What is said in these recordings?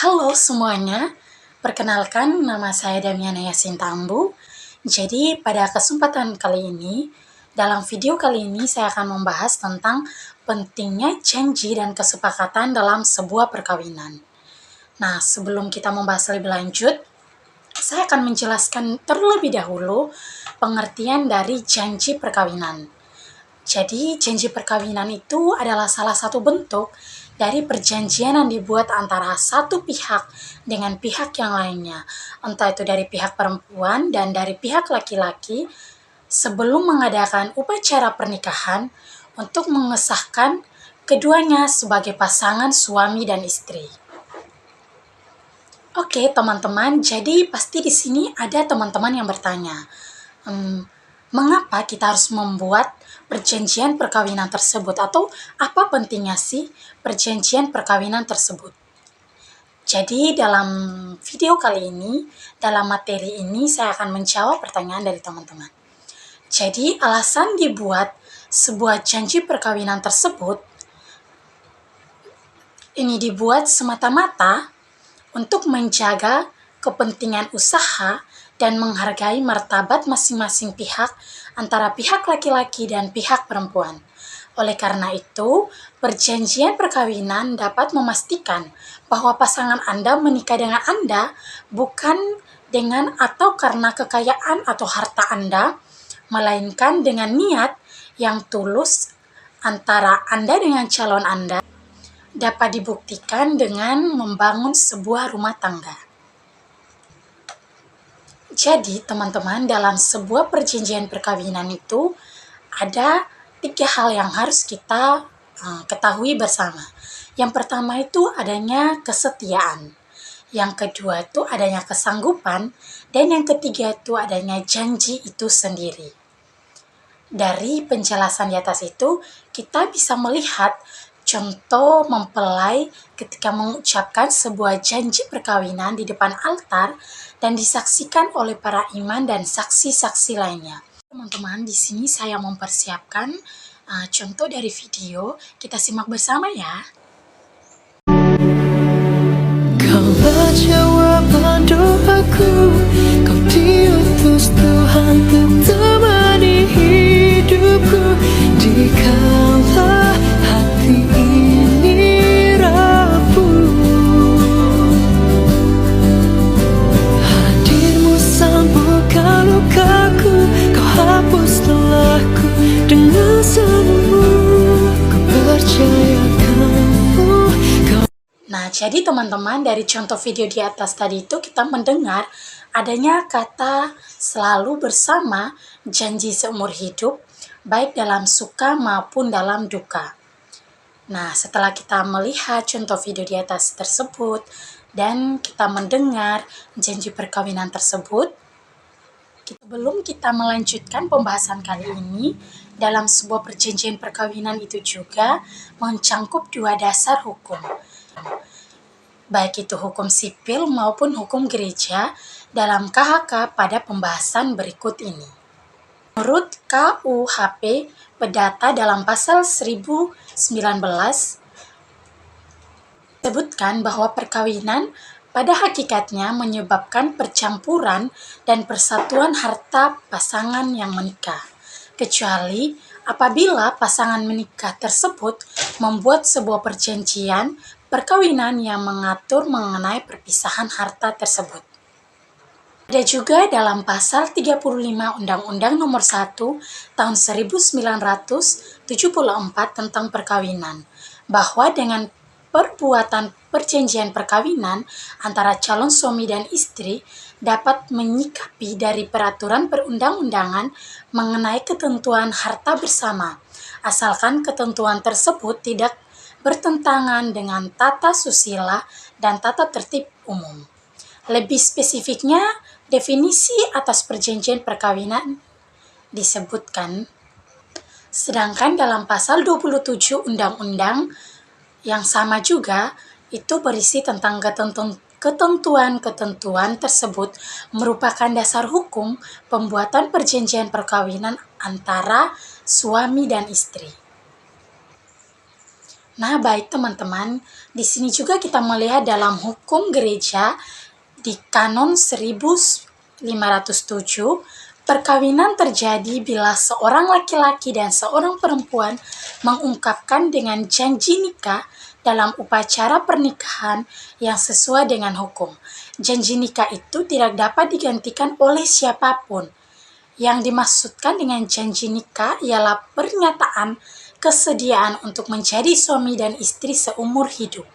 Halo semuanya, perkenalkan nama saya Damiana Yasin Tambu. Jadi pada kesempatan kali ini, dalam video kali ini saya akan membahas tentang pentingnya janji dan kesepakatan dalam sebuah perkawinan. Nah, sebelum kita membahas lebih lanjut, saya akan menjelaskan terlebih dahulu pengertian dari janji perkawinan. Jadi, janji perkawinan itu adalah salah satu bentuk dari perjanjian yang dibuat antara satu pihak dengan pihak yang lainnya, entah itu dari pihak perempuan dan dari pihak laki-laki, sebelum mengadakan upacara pernikahan untuk mengesahkan keduanya sebagai pasangan suami dan istri. Oke, teman-teman, jadi pasti di sini ada teman-teman yang bertanya, mengapa kita harus membuat perjanjian perkawinan tersebut, atau apa pentingnya sih perjanjian perkawinan tersebut? Jadi dalam video kali ini, dalam materi ini saya akan menjawab pertanyaan dari teman-teman. Jadi alasan dibuat sebuah janji perkawinan tersebut, ini dibuat semata-mata untuk menjaga kepentingan usaha dan menghargai martabat masing-masing pihak antara pihak laki-laki dan pihak perempuan. Oleh karena itu, perjanjian perkawinan dapat memastikan bahwa pasangan Anda menikah dengan Anda bukan dengan atau karena kekayaan atau harta Anda, melainkan dengan niat yang tulus antara Anda dengan calon Anda dapat dibuktikan dengan membangun sebuah rumah tangga. Jadi, teman-teman, dalam sebuah perjanjian perkawinan itu ada 3 hal yang harus kita ketahui bersama. Yang pertama itu adanya kesetiaan. Yang kedua itu adanya kesanggupan. Dan yang ketiga itu adanya janji itu sendiri. Dari penjelasan di atas itu, kita bisa melihat contoh mempelai ketika mengucapkan sebuah janji perkawinan di depan altar dan disaksikan oleh para imam dan saksi-saksi lainnya. Teman-teman, di sini saya mempersiapkan contoh dari video. Kita simak bersama ya. Kau jawab doaku, kau diutus Tuhan untuk temani hidupku dikala hati ini rapuh. Hadirmu sembuhkan lukaku, kau hapus lelahku dengan semu. Ku percaya kamu. Nah, jadi teman-teman, dari contoh video di atas tadi itu kita mendengar adanya kata selalu bersama, janji seumur hidup, baik dalam suka maupun dalam duka. Nah, setelah kita melihat contoh video di atas tersebut dan kita mendengar janji perkawinan tersebut, sebelum kita melanjutkan pembahasan kali ini, dalam sebuah perjanjian perkawinan itu juga mencangkup 2 dasar hukum, baik itu hukum sipil maupun hukum gereja dalam KHK pada pembahasan berikut ini. Menurut KUHP Perdata dalam pasal 1019 disebutkan bahwa perkawinan pada hakikatnya menyebabkan percampuran dan persatuan harta pasangan yang menikah, kecuali apabila pasangan menikah tersebut membuat sebuah perjanjian perkawinan yang mengatur mengenai perpisahan harta tersebut. Ada juga dalam pasal 35 Undang-Undang Nomor 1 Tahun 1974 tentang perkawinan, bahwa dengan perbuatan perjanjian perkawinan antara calon suami dan istri dapat menyikapi dari peraturan perundang-undangan mengenai ketentuan harta bersama, asalkan ketentuan tersebut tidak bertentangan dengan tata susila dan tata tertib umum. Lebih spesifiknya, definisi atas perjanjian perkawinan disebutkan, sedangkan dalam pasal 27 Undang-Undang yang sama juga, itu berisi tentang ketentuan-ketentuan tersebut merupakan dasar hukum pembuatan perjanjian perkawinan antara suami dan istri. Nah, baik teman-teman, di sini juga kita melihat dalam hukum gereja di Kanon 1507, perkawinan terjadi bila seorang laki-laki dan seorang perempuan mengungkapkan dengan janji nikah dalam upacara pernikahan yang sesuai dengan hukum. Janji nikah itu tidak dapat digantikan oleh siapapun. Yang dimaksudkan dengan janji nikah ialah pernyataan kesediaan untuk menjadi suami dan istri seumur hidup.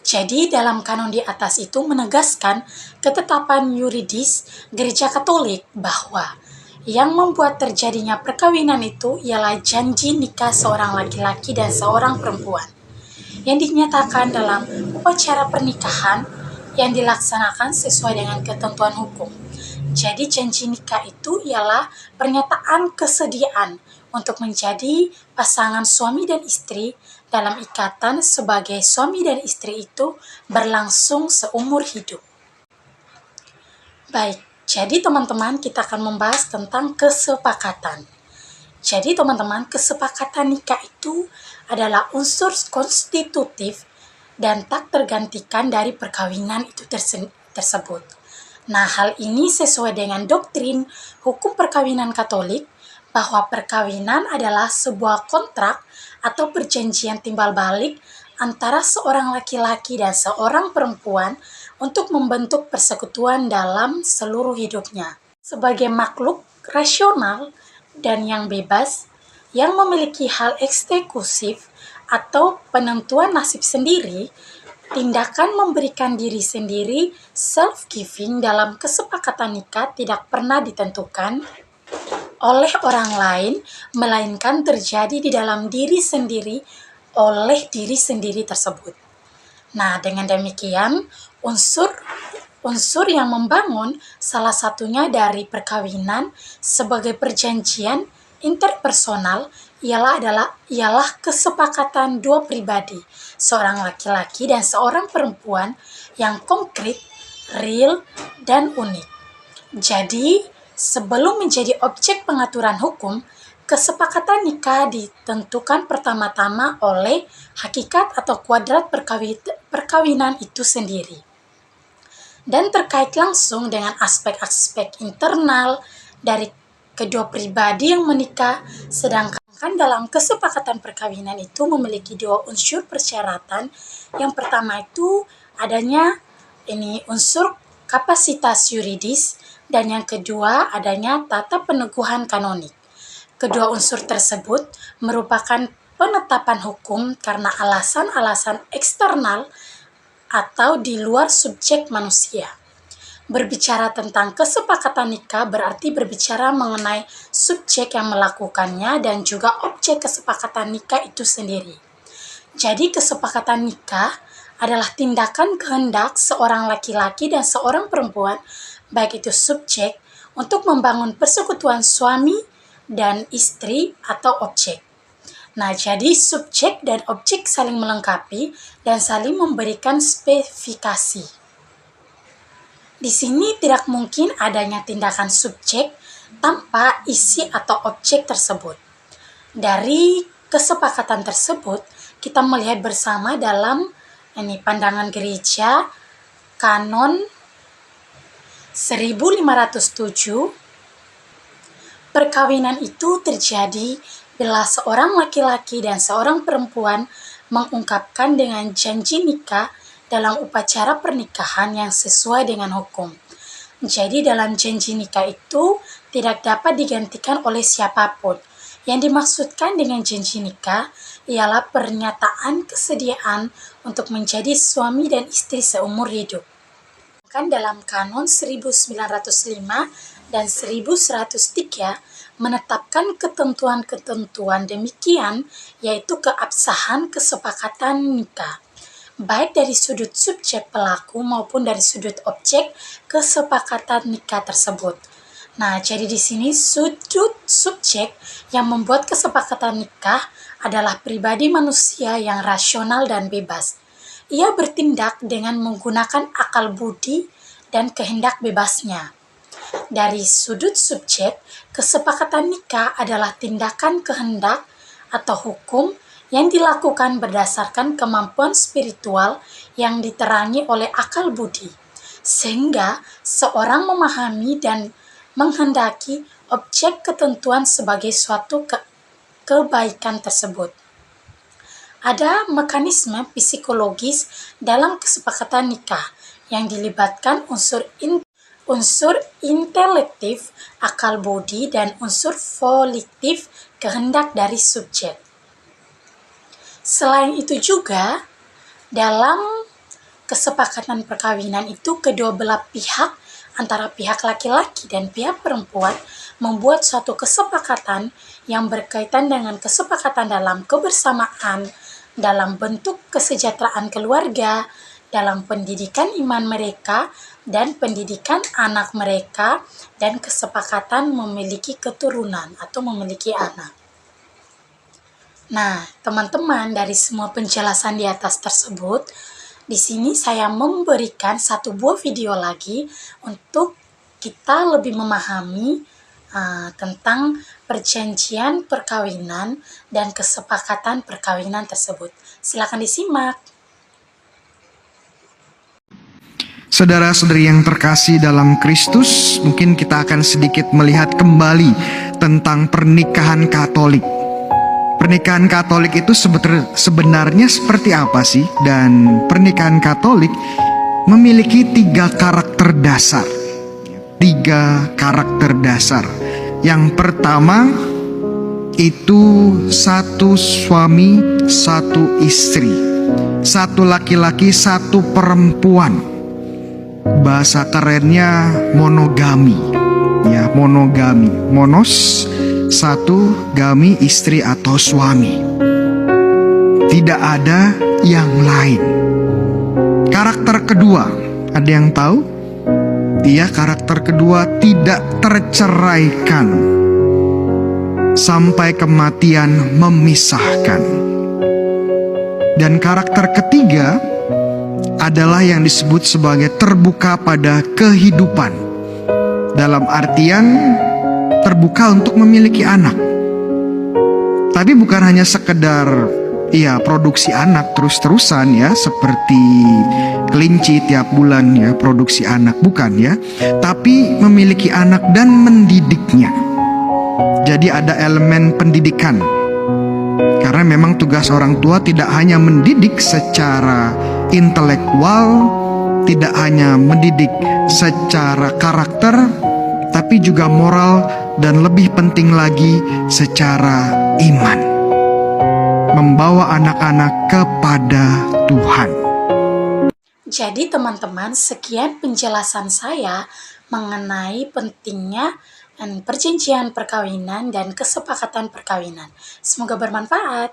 Jadi dalam kanon di atas itu menegaskan ketetapan yuridis Gereja Katolik bahwa yang membuat terjadinya perkawinan itu ialah janji nikah seorang laki-laki dan seorang perempuan yang dinyatakan dalam upacara pernikahan yang dilaksanakan sesuai dengan ketentuan hukum. Jadi janji nikah itu ialah pernyataan kesediaan untuk menjadi pasangan suami dan istri dalam ikatan sebagai suami dan istri itu berlangsung seumur hidup. Baik, jadi teman-teman kita akan membahas tentang kesepakatan. Jadi teman-teman, kesepakatan nikah itu adalah unsur konstitutif dan tak tergantikan dari perkawinan itu tersebut. Nah, hal ini sesuai dengan doktrin hukum perkawinan Katolik bahwa perkawinan adalah sebuah kontrak atau perjanjian timbal balik antara seorang laki-laki dan seorang perempuan untuk membentuk persekutuan dalam seluruh hidupnya. Sebagai makhluk rasional dan yang bebas, yang memiliki hal eksklusif atau penentuan nasib sendiri, tindakan memberikan diri sendiri self-giving dalam kesepakatan nikah tidak pernah ditentukan oleh orang lain, melainkan terjadi di dalam diri sendiri oleh diri sendiri tersebut. Nah, dengan demikian, unsur yang membangun salah satunya dari perkawinan sebagai perjanjian interpersonal ialah kesepakatan dua pribadi, seorang laki-laki dan seorang perempuan yang konkret, real, dan unik. Jadi, sebelum menjadi objek pengaturan hukum, kesepakatan nikah ditentukan pertama-tama oleh hakikat atau kuadrat perkawinan itu sendiri. Dan terkait langsung dengan aspek-aspek internal dari kedua pribadi yang menikah, sedangkan dalam kesepakatan perkawinan itu memiliki dua unsur persyaratan. Yang pertama itu adanya unsur kapasitas yuridis, dan yang kedua adanya tata peneguhan kanonik. Kedua unsur tersebut merupakan penetapan hukum karena alasan-alasan eksternal atau di luar subjek manusia. Berbicara tentang kesepakatan nikah berarti berbicara mengenai subjek yang melakukannya dan juga objek kesepakatan nikah itu sendiri. Jadi kesepakatan nikah adalah tindakan kehendak seorang laki-laki dan seorang perempuan, baik itu subjek, untuk membangun persekutuan suami dan istri atau objek. Nah, jadi subjek dan objek saling melengkapi dan saling memberikan spesifikasi. Di sini tidak mungkin adanya tindakan subjek tanpa isi atau objek tersebut. Dari kesepakatan tersebut, kita melihat bersama dalam pandangan gereja Kanon 1507, perkawinan itu terjadi bila seorang laki-laki dan seorang perempuan mengungkapkan dengan janji nikah dalam upacara pernikahan yang sesuai dengan hukum. Jadi dalam janji nikah itu tidak dapat digantikan oleh siapapun. Yang dimaksudkan dengan janji nikah ialah pernyataan kesediaan untuk menjadi suami dan istri seumur hidup. Kan dalam Kanon 1905 dan 1103 menetapkan ketentuan-ketentuan demikian, yaitu keabsahan kesepakatan nikah, baik dari sudut subjek pelaku maupun dari sudut objek kesepakatan nikah tersebut. Nah, jadi di sini sudut subjek yang membuat kesepakatan nikah adalah pribadi manusia yang rasional dan bebas. Ia bertindak dengan menggunakan akal budi dan kehendak bebasnya. Dari sudut subjek, kesepakatan nikah adalah tindakan kehendak atau hukum yang dilakukan berdasarkan kemampuan spiritual yang diterangi oleh akal budi, sehingga seorang memahami dan menghendaki objek ketentuan sebagai suatu kebaikan tersebut. Ada mekanisme psikologis dalam kesepakatan nikah yang dilibatkan unsur intelektif, akal budi, dan unsur volitif, kehendak dari subjek. Selain itu juga, dalam kesepakatan perkawinan itu kedua belah pihak antara pihak laki-laki dan pihak perempuan membuat suatu kesepakatan yang berkaitan dengan kesepakatan dalam kebersamaan, dalam bentuk kesejahteraan keluarga, dalam pendidikan iman mereka dan pendidikan anak mereka, dan kesepakatan memiliki keturunan atau memiliki anak. Nah, teman-teman, dari semua penjelasan di atas tersebut, di sini saya memberikan satu buah video lagi untuk kita lebih memahami tentang perjanjian perkawinan dan kesepakatan perkawinan tersebut. Silakan disimak. Saudara-saudari yang terkasih dalam Kristus, mungkin kita akan sedikit melihat kembali tentang pernikahan Katolik. Pernikahan Katolik itu sebenarnya seperti apa sih? Dan pernikahan Katolik memiliki 3 karakter dasar. 3 karakter dasar. Yang pertama itu 1 suami, 1 istri. 1 laki-laki, 1 perempuan. Bahasa kerennya monogami. Ya, monogami. Monos, 1, gami, istri atau suami. Tidak ada yang lain. Karakter kedua, ada yang tahu? Iya, karakter kedua tidak terceraikan sampai kematian memisahkan. Dan karakter ketiga adalah yang disebut sebagai terbuka pada kehidupan. Dalam artian terbuka untuk memiliki anak. Tapi bukan hanya sekedar produksi anak terus-terusan ya, seperti kelinci tiap bulan ya produksi anak, bukan ya. Tapi memiliki anak dan mendidiknya. Jadi ada elemen pendidikan. Karena memang tugas orang tua tidak hanya mendidik secara intelektual, tidak hanya mendidik secara karakter, tapi juga moral, dan lebih penting lagi secara iman, membawa anak-anak kepada Tuhan. Jadi teman-teman, sekian penjelasan saya mengenai pentingnya perjanjian perkawinan dan kesepakatan perkawinan. Semoga bermanfaat.